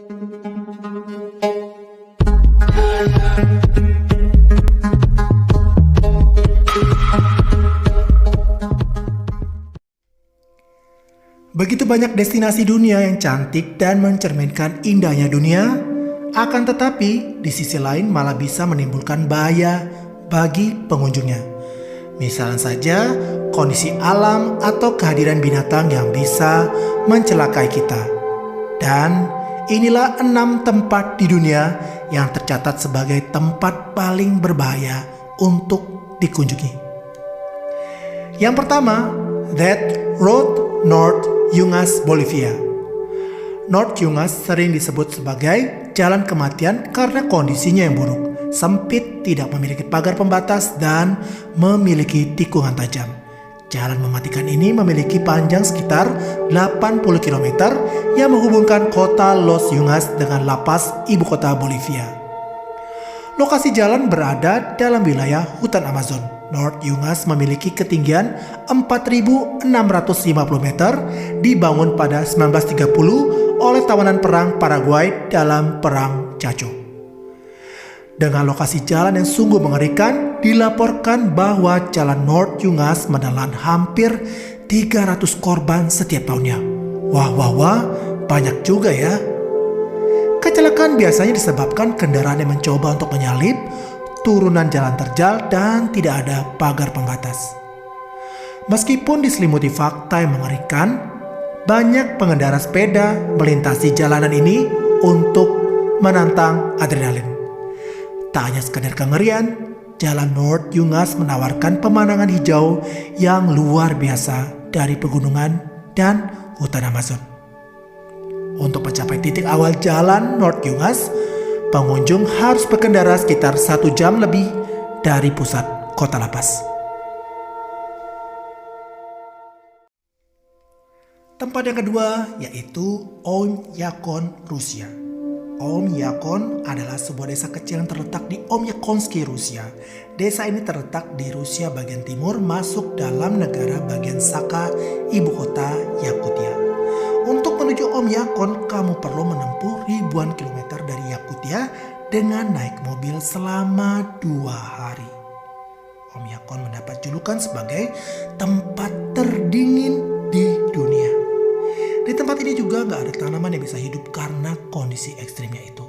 Begitu banyak destinasi dunia yang cantik dan mencerminkan indahnya dunia, akan tetapi di sisi lain malah bisa menimbulkan bahaya bagi pengunjungnya. Misalnya saja kondisi alam atau kehadiran binatang yang bisa mencelakai kita. Dan inilah 6 tempat di dunia yang tercatat sebagai tempat paling berbahaya untuk dikunjungi. Yang pertama, Death Road North Yungas, Bolivia. North Yungas sering disebut sebagai jalan kematian karena kondisinya yang buruk, sempit, tidak memiliki pagar pembatas, dan memiliki tikungan tajam. Jalan mematikan ini memiliki panjang sekitar 80 km yang menghubungkan kota Los Yungas dengan La Paz, ibu kota Bolivia. Lokasi jalan berada dalam wilayah hutan Amazon. North Yungas memiliki ketinggian 4.650 meter, dibangun pada 1930 oleh tawanan perang Paraguay dalam Perang Chaco. Dengan lokasi jalan yang sungguh mengerikan, dilaporkan bahwa jalan North Yungas menelan hampir 300 korban setiap tahunnya. Wah, banyak juga ya. Kecelakaan biasanya disebabkan kendaraan yang mencoba untuk menyalip, turunan jalan terjal, dan tidak ada pagar pembatas. Meskipun diselimuti fakta yang mengerikan, banyak pengendara sepeda melintasi jalanan ini untuk menantang adrenalin. Tak hanya sekadar kengerian, jalan North Yungas menawarkan pemandangan hijau yang luar biasa dari pegunungan dan hutan Amazon. Untuk mencapai titik awal jalan North Yungas, pengunjung harus berkendara sekitar 1 jam lebih dari pusat kota La Paz. Tempat yang kedua yaitu Oymyakon, Rusia. Oymyakon adalah sebuah desa kecil yang terletak di Oymyakonski, Rusia. Desa ini terletak di Rusia bagian timur, masuk dalam negara bagian Sakha, ibu kota Yakutia. Untuk menuju Oymyakon, kamu perlu menempuh ribuan kilometer dari Yakutia dengan naik mobil selama 2 hari. Oymyakon mendapat julukan sebagai tempat terdingin di dunia. Di tempat ini juga gak ada tanaman yang bisa hidup karena kondisi ekstrimnya itu.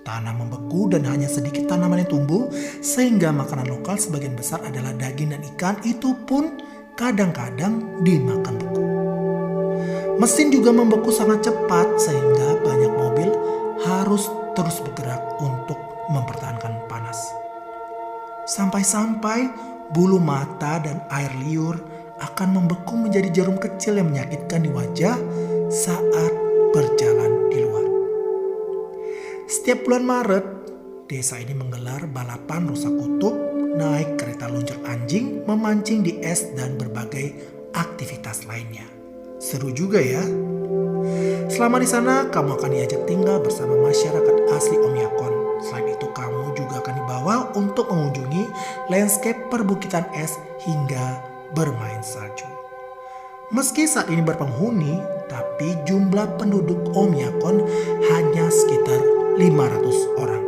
Tanah membeku dan hanya sedikit tanaman yang tumbuh, sehingga makanan lokal sebagian besar adalah daging dan ikan, itu pun kadang-kadang dimakan beku. Mesin juga membeku sangat cepat sehingga banyak mobil harus terus bergerak untuk mempertahankan panas. Sampai-sampai bulu mata dan air liur akan membeku menjadi jarum kecil yang menyakitkan di wajah saat berjalan di luar. Setiap bulan Maret, desa ini menggelar balapan rusa kutub, naik kereta luncur anjing, memancing di es, dan berbagai aktivitas lainnya. Seru juga ya. Selama di sana, kamu akan diajak tinggal bersama masyarakat asli Oymyakon. Selain itu, kamu juga akan dibawa untuk mengunjungi landscape perbukitan es hingga bermain salju. Meski saat ini berpenghuni, tapi jumlah penduduk Oymyakon hanya sekitar 500 orang.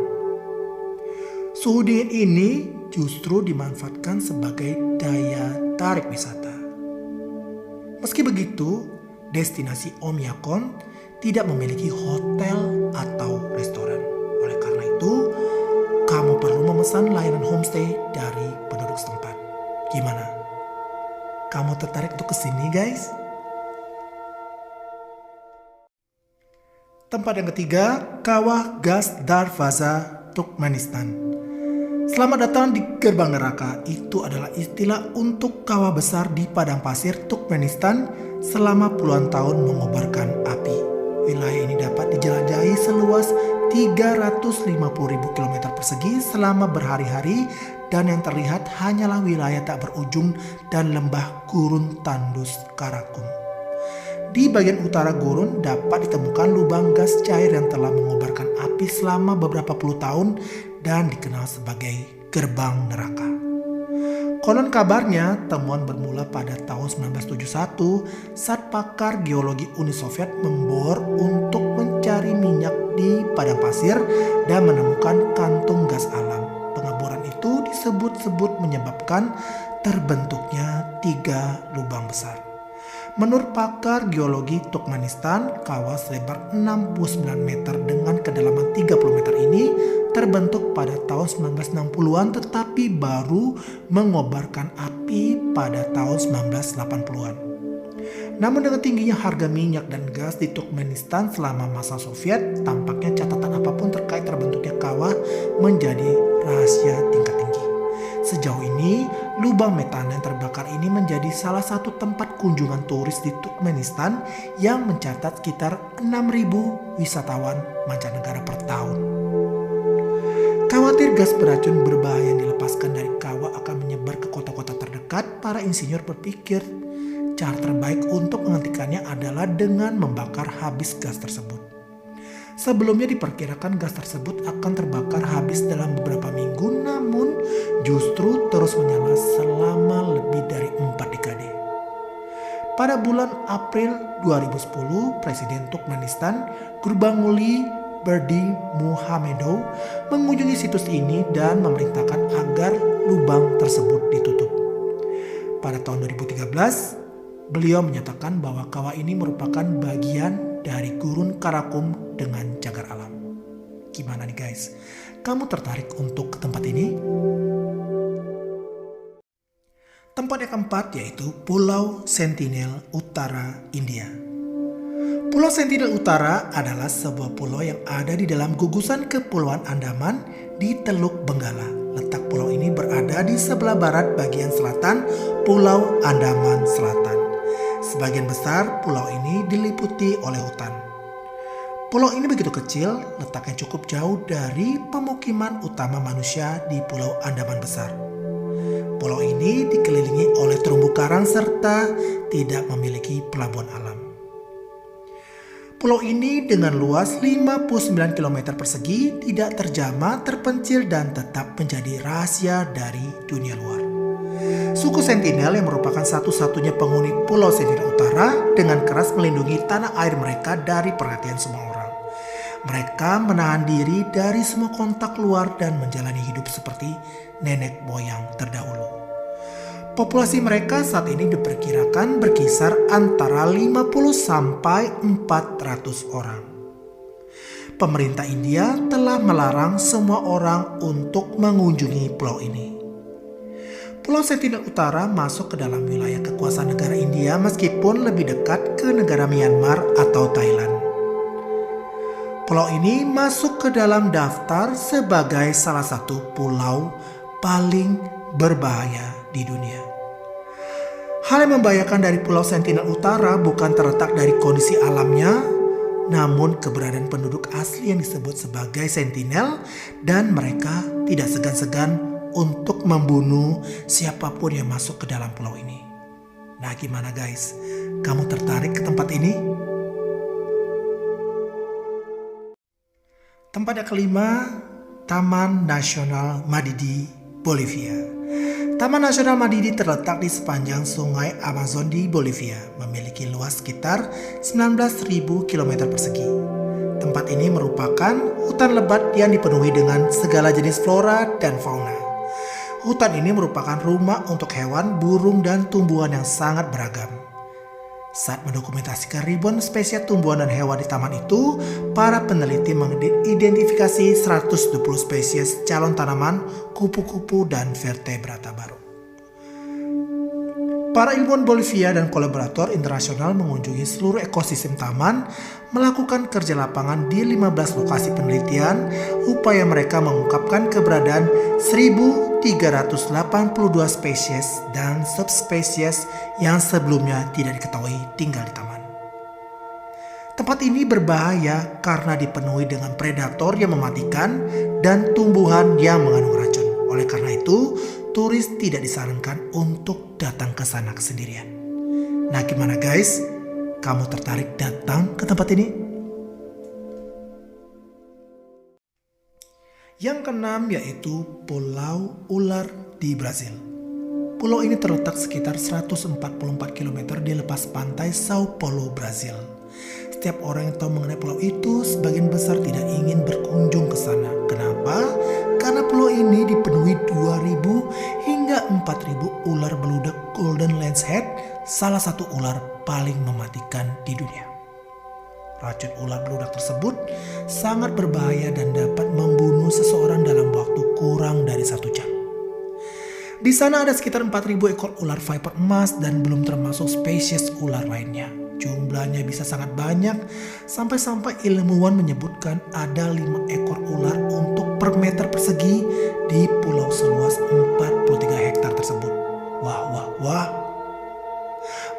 Suhu dingin ini justru dimanfaatkan sebagai daya tarik wisata. Meski begitu, destinasi Oymyakon tidak memiliki hotel atau restoran. Oleh karena itu, kamu perlu memesan layanan homestay dari penduduk setempat. Gimana? Kamu tertarik untuk kesini, guys? Tempat yang ketiga, Kawah Gas Darvaza, Turkmenistan. Selamat datang di gerbang neraka. Itu adalah istilah untuk kawah besar di padang pasir Turkmenistan selama puluhan tahun mengobarkan api. Wilayah ini dapat dijelajahi seluas 350.000 km persegi selama berhari-hari, dan yang terlihat hanyalah wilayah tak berujung dan lembah gurun tandus Karakum. Di bagian utara gurun dapat ditemukan lubang gas cair yang telah mengobarkan api selama beberapa puluh tahun dan dikenal sebagai gerbang neraka. Konon kabarnya temuan bermula pada tahun 1971 saat pakar geologi Uni Soviet membor untuk mencari minyak di padang pasir dan menemukan kantung gas alam. Pengeboran itu disebut-sebut menyebabkan terbentuknya 3 lubang besar. Menurut pakar geologi Turkmenistan, kawah selebar 69 meter dengan kedalaman 30 meter ini terbentuk pada tahun 1960-an tetapi baru mengobarkan api pada tahun 1980-an. Namun dengan tingginya harga minyak dan gas di Turkmenistan selama masa Soviet, tampaknya catatan apapun terkait terbentuknya kawah menjadi rahasia tingkat tinggi. Sejauh ini, lubang metana yang terbakar ini menjadi salah satu tempat kunjungan turis di Turkmenistan yang mencatat sekitar 6.000 wisatawan mancanegara per tahun. Khawatir gas beracun berbahaya yang dilepaskan dari kawah akan menyebar ke kota-kota terdekat, para insinyur berpikir cara terbaik untuk menghentikannya adalah dengan membakar habis gas tersebut. Sebelumnya diperkirakan gas tersebut akan terbakar habis dalam beberapa minggu, namun justru terus menyala selama lebih dari 4 dekade. Pada bulan April 2010, Presiden Turkmenistan Gurbanguly Berdimuhamedov mengunjungi situs ini dan memerintahkan agar lubang tersebut ditutup. Pada tahun 2013, beliau menyatakan bahwa kawah ini merupakan bagian dari gurun Karakum dengan cagar alam. Gimana nih guys? Kamu tertarik untuk ke tempat ini? Tempat yang keempat yaitu Pulau Sentinel Utara, India. Pulau Sentinel Utara adalah sebuah pulau yang ada di dalam gugusan Kepulauan Andaman di Teluk Benggala. Letak pulau ini berada di sebelah barat bagian selatan Pulau Andaman Selatan. Sebagian besar pulau ini diliputi oleh hutan. Pulau ini begitu kecil, letaknya cukup jauh dari pemukiman utama manusia di Pulau Andaman Besar. Pulau ini dikelilingi oleh terumbu karang serta tidak memiliki pelabuhan alam. Pulau ini dengan luas 59 km persegi tidak terjamah, terpencil dan tetap menjadi rahasia dari dunia luar. Suku Sentinel yang merupakan satu-satunya penghuni Pulau Sentinel Utara dengan keras melindungi tanah air mereka dari perhatian semua orang. Mereka menahan diri dari semua kontak luar dan menjalani hidup seperti nenek moyang terdahulu. Populasi mereka saat ini diperkirakan berkisar antara 50 sampai 400 orang. Pemerintah India telah melarang semua orang untuk mengunjungi pulau ini. Pulau Sentinel Utara masuk ke dalam wilayah kekuasaan negara India meskipun lebih dekat ke negara Myanmar atau Thailand. Pulau ini masuk ke dalam daftar sebagai salah satu pulau paling berbahaya di dunia. Hal yang membahayakan dari Pulau Sentinel Utara bukan terletak dari kondisi alamnya, namun keberadaan penduduk asli yang disebut sebagai sentinel dan mereka tidak segan-segan untuk membunuh siapapun yang masuk ke dalam pulau ini. Nah, gimana guys? Kamu tertarik ke tempat ini? Tempat yang kelima, Taman Nasional Madidi, Bolivia. Taman Nasional Madidi terletak di sepanjang sungai Amazon di Bolivia, memiliki luas sekitar 19.000 km persegi. Tempat ini merupakan hutan lebat yang dipenuhi dengan segala jenis flora dan fauna. Hutan ini merupakan rumah untuk hewan, burung, dan tumbuhan yang sangat beragam. Saat mendokumentasikan ribuan spesies tumbuhan dan hewan di taman itu, para peneliti mengidentifikasi 120 spesies calon tanaman, kupu-kupu, dan vertebrata baru. Para ilmuwan Bolivia dan kolaborator internasional mengunjungi seluruh ekosistem taman, melakukan kerja lapangan di 15 lokasi penelitian. Upaya mereka mengungkapkan keberadaan 1.382 spesies dan subspesies yang sebelumnya tidak diketahui tinggal di taman. Tempat ini berbahaya karena dipenuhi dengan predator yang mematikan dan tumbuhan yang mengandung racun. Oleh karena itu, turis tidak disarankan untuk datang ke sana sendirian. Nah, gimana guys? Kamu tertarik datang ke tempat ini? Yang keenam yaitu Pulau Ular di Brasil. Pulau ini terletak sekitar 144 km di lepas pantai Sao Paulo, Brasil. Setiap orang yang tahu mengenai pulau itu sebagian besar tidak ingin berkunjung ke sana. Kenapa? Karena pulau ini dipenuhi 2.000 hingga 4.000 ular beludak Golden Lancehead, salah satu ular paling mematikan di dunia. Racun ular beludak tersebut sangat berbahaya dan dapat membunuh seseorang dalam waktu kurang dari 1 jam. Di sana ada sekitar 4.000 ekor ular viper emas dan belum termasuk spesies ular lainnya. Jumlahnya bisa sangat banyak, sampai-sampai ilmuwan menyebutkan ada 5 ekor ular untuk per meter persegi di pulau seluas 43 hektar tersebut. Wah.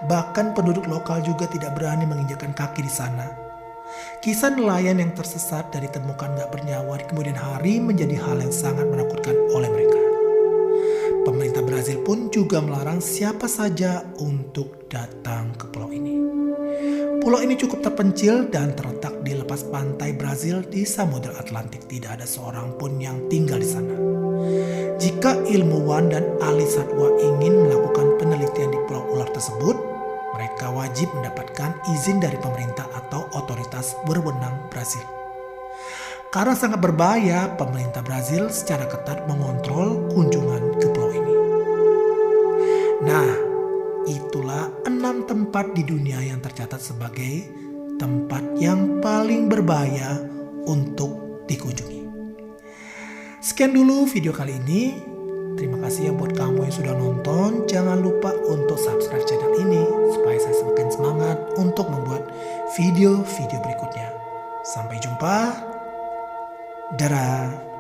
Bahkan penduduk lokal juga tidak berani menginjakkan kaki di sana. Kisah nelayan yang tersesat dan ditemukan gak bernyawa di kemudian hari menjadi hal yang sangat menakutkan oleh mereka. Pemerintah Brazil pun juga melarang siapa saja untuk datang ke pulau ini. Pulau ini cukup terpencil dan terletak di lepas pantai Brazil di Samudra Atlantik. Tidak ada seorang pun yang tinggal di sana. Jika ilmuwan dan ahli satwa ingin melakukan penelitian di pulau ular tersebut, mereka wajib mendapatkan izin dari pemerintah atau otoritas berwenang Brazil. Karena sangat berbahaya, pemerintah Brazil secara ketat mengontrol kunjungan ke pulau ini. Nah, itulah 6 tempat di dunia yang tercatat sebagai tempat yang paling berbahaya untuk dikunjungi. Sekian dulu video kali ini. Terima kasih ya buat kamu yang sudah nonton. Jangan lupa untuk subscribe channel ini supaya saya semakin semangat untuk membuat video-video berikutnya. Sampai jumpa. Dadah.